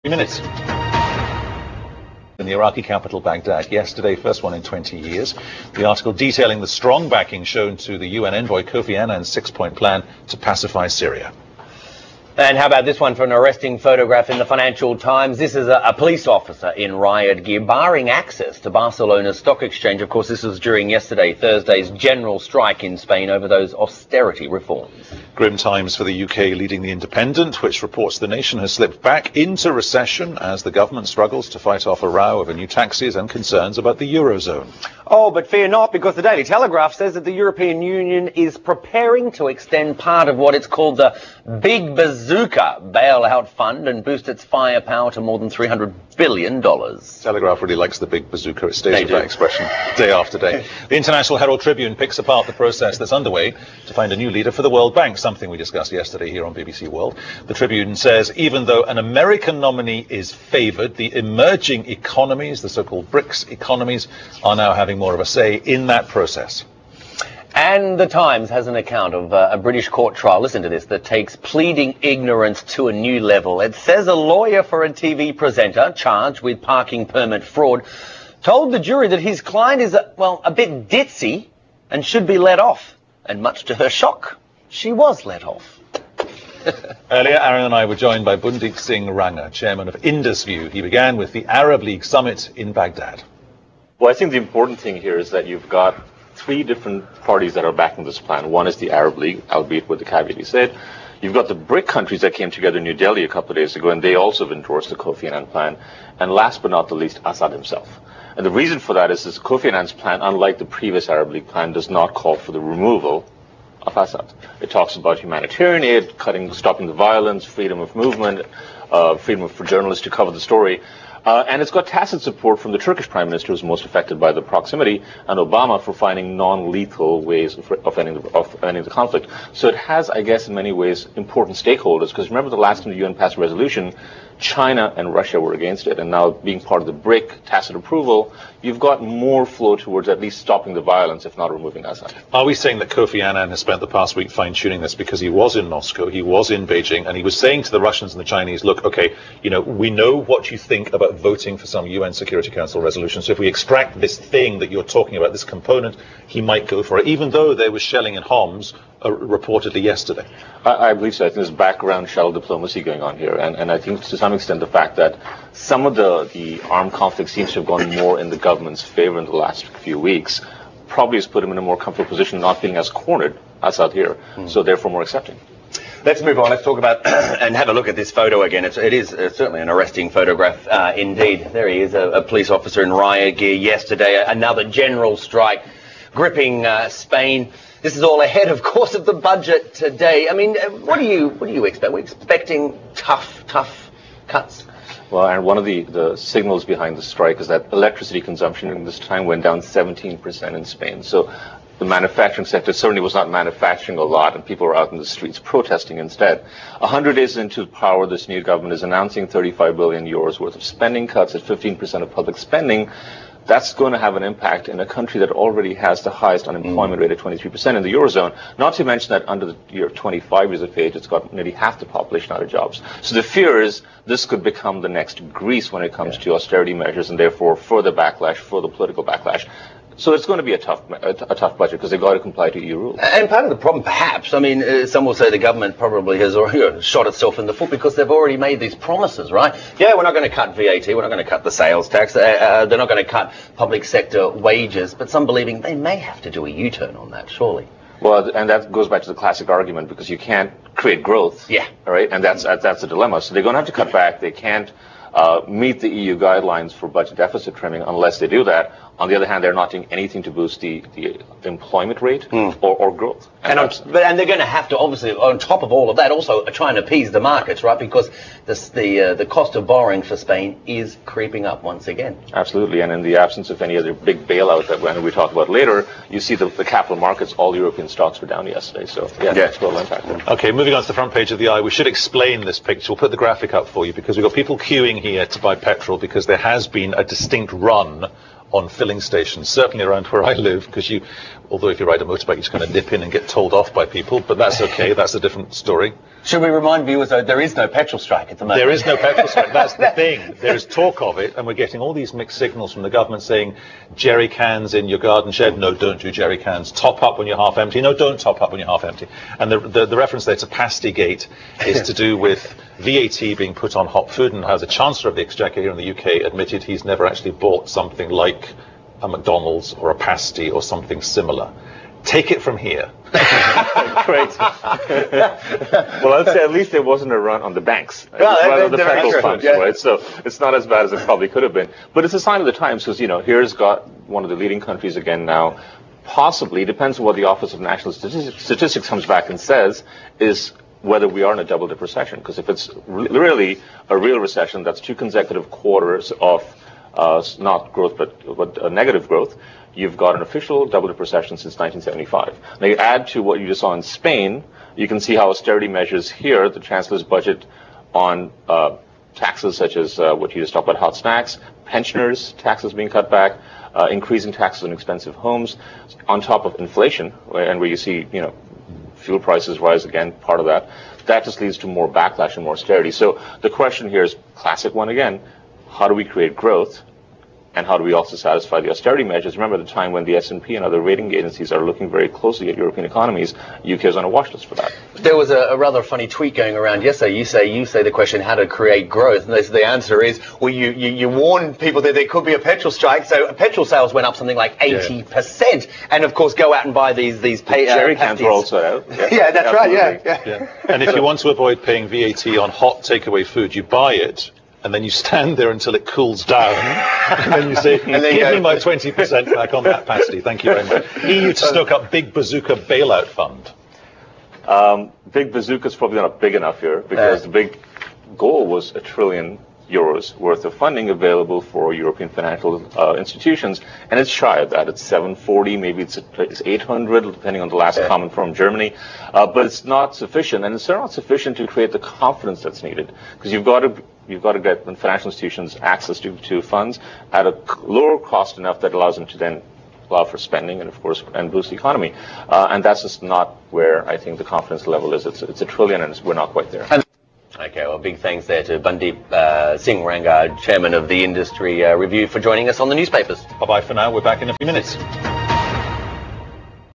Minutes. In the Iraqi capital, Baghdad, yesterday, first one in 20 years. The article detailing the strong backing shown to the UN envoy Kofi Annan's six-point plan to pacify Syria. And how about this one for an arresting photograph in the Financial Times? This is a police officer in riot gear barring access to Barcelona's stock exchange. Of course, this was during Thursday's general strike in Spain over those austerity reforms. Grim times for the UK, leading the Independent, which reports the nation has slipped back into recession as the government struggles to fight off a row over new taxes and concerns about the Eurozone. Oh, but fear not, because the Daily Telegraph says that the European Union is preparing to extend part of what it's called the Big Bazooka bailout fund and boost its firepower to more than $300 billion. Telegraph really likes the Big Bazooka. It stays with that expression day after day. The International Herald Tribune picks apart the process that's underway to find a new leader for the World Bank, something we discussed yesterday here on BBC World. The Tribune says even though an American nominee is favoured, the emerging economies, the so-called BRICS economies, are now having more of a say in that process. And the Times has an account of a British court trial, listen to this, that takes pleading ignorance to a new level. It says a lawyer for a TV presenter charged with parking permit fraud told the jury that his client is, a bit ditzy and should be let off. And much to her shock, she was let off. Earlier, Aaron and I were joined by Bundeep Singh Rangar, chairman of IndusView. He began with the Arab League summit in Baghdad. Well, I think the important thing here is that you've got three different parties that are backing this plan. One is the Arab League, albeit with the caveat he said. You've got the BRIC countries that came together in New Delhi a couple of days ago, and they also have endorsed the Kofi Annan plan. And last but not the least, Assad himself. And the reason for that is Kofi Annan's plan, unlike the previous Arab League plan, does not call for the removal of Assad. It talks about humanitarian aid, stopping the violence, freedom of movement, freedom for journalists to cover the story. And it's got tacit support from the Turkish Prime Minister, who's most affected by the proximity, and Obama for finding non-lethal ways of ending the conflict. So it has, I guess, in many ways, important stakeholders, because remember the last time the UN passed a resolution, China and Russia were against it, and now being part of the BRIC tacit approval, you've got more flow towards at least stopping the violence, if not removing Assad. Are we saying that Kofi Annan has spent the past week fine-tuning this because he was in Moscow, he was in Beijing, and he was saying to the Russians and the Chinese, look, okay, we know what you think about voting for some UN Security Council resolution, so if we extract this thing that you're talking about, this component, he might go for it, even though there was shelling in Homs reportedly yesterday? I believe so. I think there's background shell diplomacy going on here, and I think to some extent the fact that some of the armed conflict seems to have gone more in the government's favor in the last few weeks probably has put him in a more comfortable position, not being as cornered as out here, so therefore more accepting. Let's move on. Let's talk about and have a look at this photo again. It is certainly an arresting photograph indeed. There he is, a police officer in riot gear yesterday. Another general strike gripping Spain. This is all ahead, of course, of the budget today. I mean, what do you expect? We're expecting tough cuts. Well, and one of the signals behind the strike is that electricity consumption in this time went down 17% in Spain. So the manufacturing sector certainly was not manufacturing a lot, and people were out in the streets protesting instead. 100 days into power, this new government is announcing 35 billion euros worth of spending cuts at 15% of public spending. That's going to have an impact in a country that already has the highest unemployment rate at 23% in the Eurozone. Not to mention that under the year of 25 years of age, it's got nearly half the population out of jobs. So the fear is this could become the next Greece when it comes to austerity measures, and therefore further backlash, further political backlash. So it's going to be a tough budget because they've got to comply to EU rules. And part of the problem, perhaps, I mean, some will say the government probably has already shot itself in the foot because they've already made these promises, right? Yeah, we're not going to cut VAT, we're not going to cut the sales tax, they're not going to cut public sector wages, but some believing they may have to do a U-turn on that, surely. Well, and that goes back to the classic argument because you can't create growth. Yeah. All right, and that's a dilemma. So they're going to have to cut back. They can't meet the EU guidelines for budget deficit trimming unless they do that. On the other hand, they're not doing anything to boost the employment rate or growth. And they're going to have to, obviously, on top of all of that, also try and appease the markets, right? Because the cost of borrowing for Spain is creeping up once again. Absolutely, and in the absence of any other big bailout that we talk about later, you see the capital markets, all European stocks were down yesterday. So, it's well impacted. Okay, moving on to the front page of the Eye, we should explain this picture. We'll put the graphic up for you because we've got people queuing here to buy petrol because there has been a distinct run on filling stations, certainly around where I live, because although if you ride a motorbike, you just kind of nip in and get told off by people, but that's okay, that's a different story. Should we remind viewers, though, there is no petrol strike at the moment? There is no petrol strike, that's the thing. There is talk of it, and we're getting all these mixed signals from the government saying, jerry cans in your garden shed, no, don't do jerry cans. Top up when you're half empty, no, don't top up when you're half empty. And the reference there to Pastygate is to do with VAT being put on hot food, and how the Chancellor of the Exchequer here in the UK admitted he's never actually bought something like a McDonald's or a pasty or something similar. Take it from here. Great. Well, I'd say at least there wasn't a run on the banks, rather the petrol pumps, right? So it's not as bad as it probably could have been. But it's a sign of the times, because, here's got one of the leading countries again now, possibly, depends on what the Office of National Statistics comes back and says, is whether we are in a double-dip recession. Because if it's really a real recession, that's 2 consecutive quarters of not growth, but negative growth. You've got an official double-dip recession since 1975. Now, you add to what you just saw in Spain, you can see how austerity measures here, the Chancellor's budget on taxes such as what you just talked about, hot snacks, pensioners, taxes being cut back, increasing taxes on expensive homes, on top of inflation, and where you see, fuel prices rise again, part of that. That just leads to more backlash and more austerity. So the question here is classic one again. How do we create growth? And how do we also satisfy the austerity measures? Remember the time when the S&P and other rating agencies are looking very closely at European economies. UK is on a watch list for that. There was a rather funny tweet going around yesterday. You say the question, how to create growth, and the answer is, well, you warn people that there could be a petrol strike. So petrol sales went up something like 80%, and of course go out and buy these jerry cans were also out. Yeah, that's right. Yeah. And if you want to avoid paying VAT on hot takeaway food, you buy it, and then you stand there until it cools down, and then you say, give me my 20% back on that pasty, thank you very much. EU to stoke up big Bazooka bailout fund. Big Bazooka is probably not big enough here, because the big goal was €1 trillion worth of funding available for European financial institutions, and it's shy of that. It's 740, maybe it's 800, depending on the last comment from Germany, but it's not sufficient, and it's not sufficient to create the confidence that's needed, because you've got to get financial institutions access to funds at a lower cost enough that allows them to then allow for spending and, of course, and boost the economy. And that's just not where I think the confidence level is. It's $1 trillion, and we're not quite there. Okay, well, big thanks there to Bundeep Singh, Rangar, Chairman of the Industry Review, for joining us on the newspapers. Bye-bye for now. We're back in a few minutes.